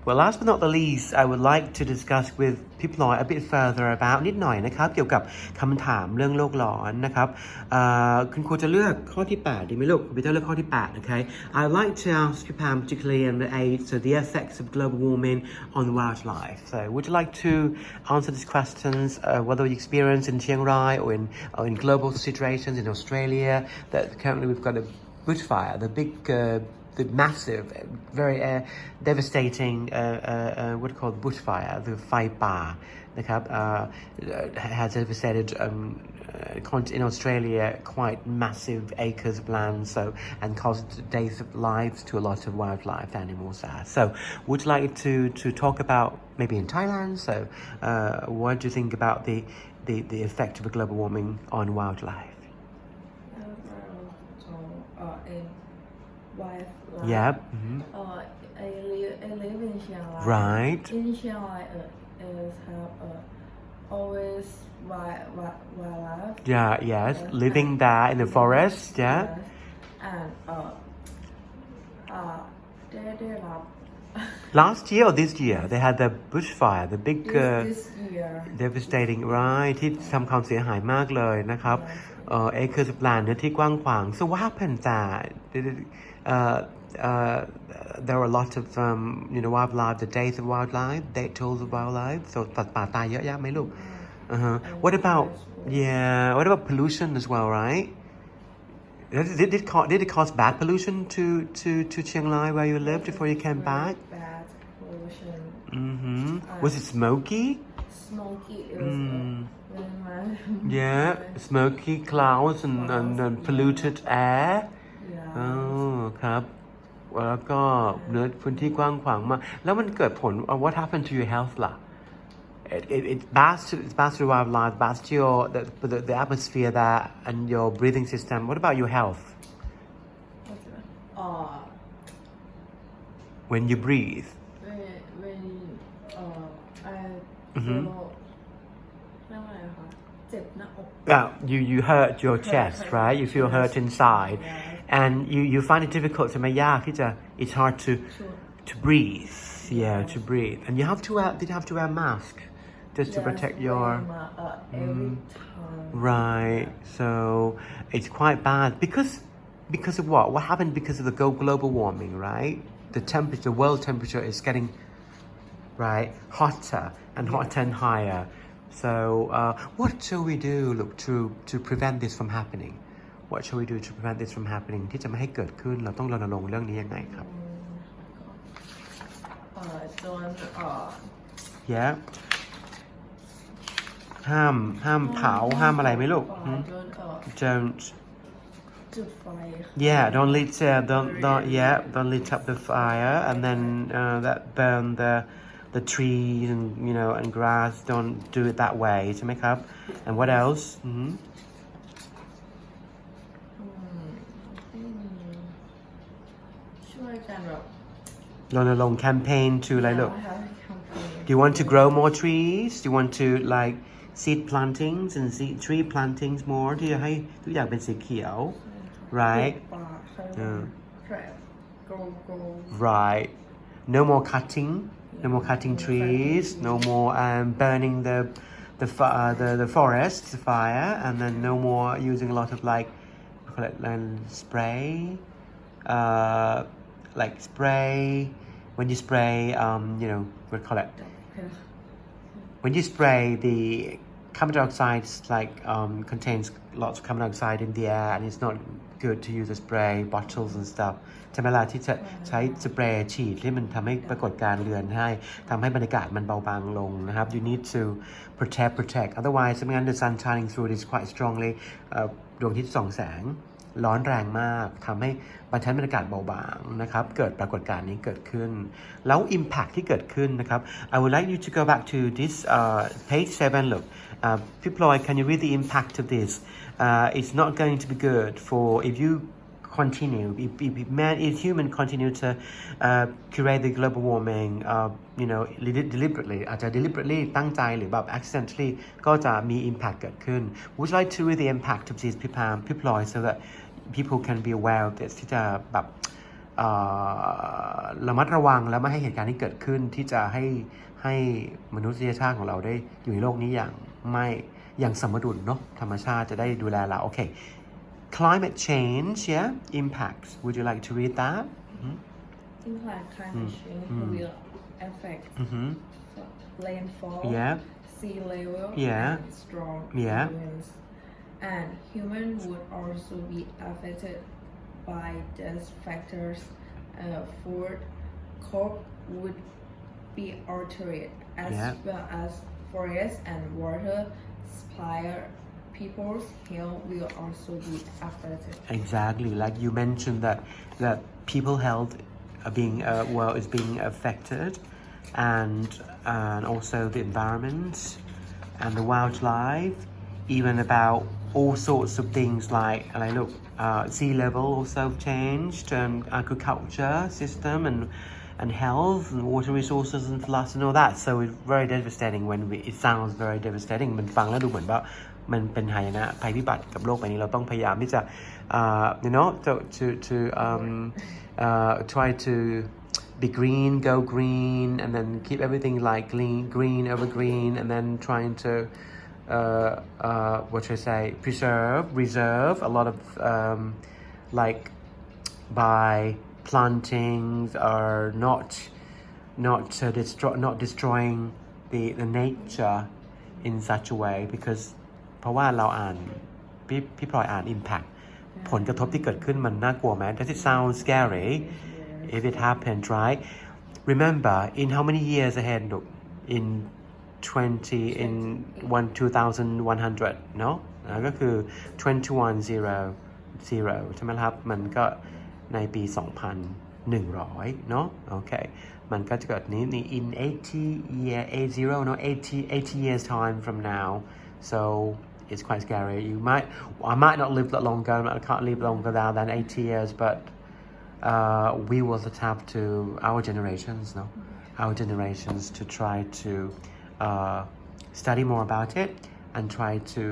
Well, last but not the least, I would like to discuss withพี่พลอย a bit further about นิดหน่อยนะครับเกี่ยวกับคำถามเรื่องโลกร้อนนะครับคุณครูจะเลือกข้อที่8ดีไหมลูกคุณพีเตอร์เลือกข้อที่8 okay I'd like to ask you Pam particularly on the so the effects of global warming on wildlife so would you like to answer these questions whether you experience in Chiang Rai or in global situations in Australia that currently we've got a bushfire the big the massive, very devastating, what are called bushfire, the ไฟป่านะครับ has devastated in Australia quite massive acres of land, so and caused death of lives to a lot of wildlife animals there. So, would you like to talk about maybe in Thailand? So, what do you think about the effect of global warming on wildlife? Wildlife. Yeah. I live in Chiang Rai. Right. In Chiang Rai, is have always wildlife. Yeah. Yes. Living there in the forest. Yeah. And they love. Last year or this year, they had the bushfire, the big this year. devastating right ที่ทำความเสียหายมากเลยนะครับacres of land เนื้อที่กว้างขวาง so what happened that there were a lot of wildlife the death of wildlife deaths of wildlife so สัตว์ป่าตายเยอะแยะไหมลูกwhat about pollution as well right did it cause bad pollution to Chiang Rai where you lived before you came back Bad pollution. Was it smoky Smoky is yeah smoky clouds and polluted airครับแล้วก็เนื้อพื้นที่กว้างขวางมากแล้วมันเกิดผล what happened to your health ล่ะit's bad to wildlife bad to your the atmosphere there and your breathing system what about your health when you breathe when you hurt your chest right you feel hurt inside and you find it difficult ใช่ไหมยากที่จะ it's hard to breathe to breathe and did you have to wear mask just to protect your every time. Right so it's quite bad because of what happened because of the global warming right the world temperature is getting right hotter and higher so what shall we do look to prevent this from happening what shall we do to prevent this from happening ที่จะไม่ให้เกิดขึ้นเราต้องรณรงค์เรื่องนี้ยังไงครับyeah ห้ามเผาห้ามอะไรไหมลูก don't don't lit up the fire and then that burn the trees and grass don't do it that way ใช่ไหมครับ and what elseช่วยกันแบบ รณรงค์ campaign to อะไรลูก Do you want to grow more trees? Do you want to like seed plantings and tree plantings more ที่จะให้ทุกอย่างเป็นสีเขียว right right no more cutting trees no more burning the forest the fire and then no more using a lot of like spray like spray when you spray what call it when you spray the carbon dioxide like contains lots of carbon dioxide in the air and it's not good to use a spray bottles and stuff ใช่ไหมล่ะที่จะใช้สเปรย์ฉีดที่มันทำให้ปรากฏการณ์เรือนให้ทำให้บรรยากาศมันเบาบางลงนะครับ you need to protect otherwise ไม่งั้น the sun shining through this quite strongly ดวงอาทิตย์ส่องแสงร้อนแรงมากทำให้บรรยากาศเบาบางนะครับเกิดปรากฏการณ์นี้เกิดขึ้นแล้ว impact ที่เกิดขึ้นนะครับ I would like you to go back to this page 7 look Ploy can you read the impact of this it's not going to be good for if you continue if human continue to create the global warming deliberately อาจจะ deliberately ตั้งใจหรือแบบ accidentally ก็จะมี impact เกิดขึ้น Would you like to read the impact of this พี่พลอย so that people can be aware of this ที่จะแบบ ระมัดระวังและไม่ให้เหตุการณ์ที่เกิดขึ้นที่จะให้มนุษยชาติของเราได้อยู่ในโลกนี้อย่างสมดุลเนาะธรรมชาติจะได้ดูแลเราโอเค climate change yeah impacts would you like to read that Impact climate change will affect rainfall, yeah sea level, Yeah. and strong Yeah. winds. And humans would also be affected by these factors. Food crop would be altered, as Yeah. well as forest and water supply. People's health will also be affected. Exactly, like you mentioned that people health is being affected, and also the environment and the wildlife, even about all sorts of things like sea level also changed, and agriculture system and health and water resources and floods and all that. So it's very devastating it sounds very devastating. มันฟังแล้วดูเหมือนว่ามันเป็นหายนะภัยพิบัติกับโลกใบนี้เราต้องพยายามที่จะtry to be green, go green, and then keep everything like green over green, and then trying to reserve a lot of like by plantings or not destroying the nature in such a way because เพราะว่าเราอ่านพี่พลอยอ่าน impact ผลกระทบที่เกิดขึ้นมันน่ากลัวไหม Does it sound scary if it happens right remember in how many years ahead look in 2100 เนาะก็คือ2100ใช่ไหมครับมันก็ในปี 2100 เนาะโอเคมันก็จะเกิดนี้ in 80 no 80 years time from now so it's quite scary I might not live that longer I can't live longer than 80 years but we will have to our generations to try to study more about it and try to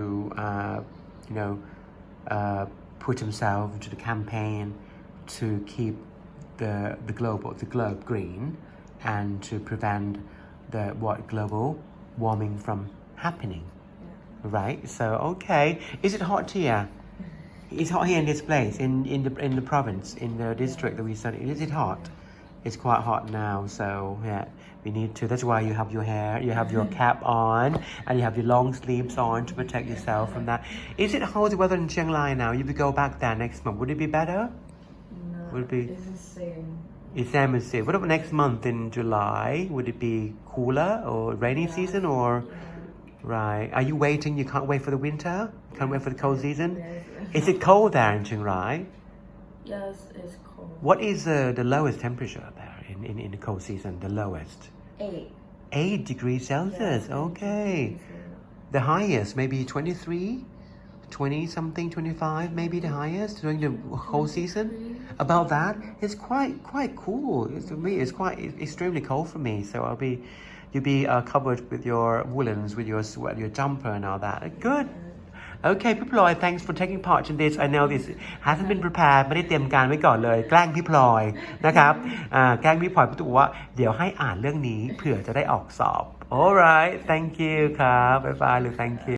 put himself into the campaign to keep the globe green and to prevent the global warming from happening right so okay is it hot here it's hot here in this place in the province in the district that we study is it hot it's quite hot now so yeah we need to that's why you have your hair you have your cap on and you have your long sleeves on to protect yourself from that is it how's the weather in Chiang Mai now you will go back there next month would it be better No, would it be it's the same. it's same as it what about next month in July would it be cooler or rainy season or right are you waiting you can't wait for the winter you can't wait for the cold season is it cold there in Chiang Rai Yes, it's cold. what is the lowest temperature there in the cold season the lowest 8 degrees Celsius okay the highest maybe 23 20 something 25 maybe the highest during the whole season about that it's quite cool for me it's quite extremely cold for me so you'll be covered with your woolens with your sweat your jumper and all that good okay พี่พลอย thanks for taking part in this I know this hasn't been prepared ไม่ได้เตรียมการไว้ก่อนเลยแกล้งพี่พลอยนะครับแกล้งพี่พลอยพี่ตู่ว่าเดี๋ยวให้อ่านเรื่องนี้เผื่อจะได้ออกสอบ alright thank you ครับบ๊ายบายหรือ thank you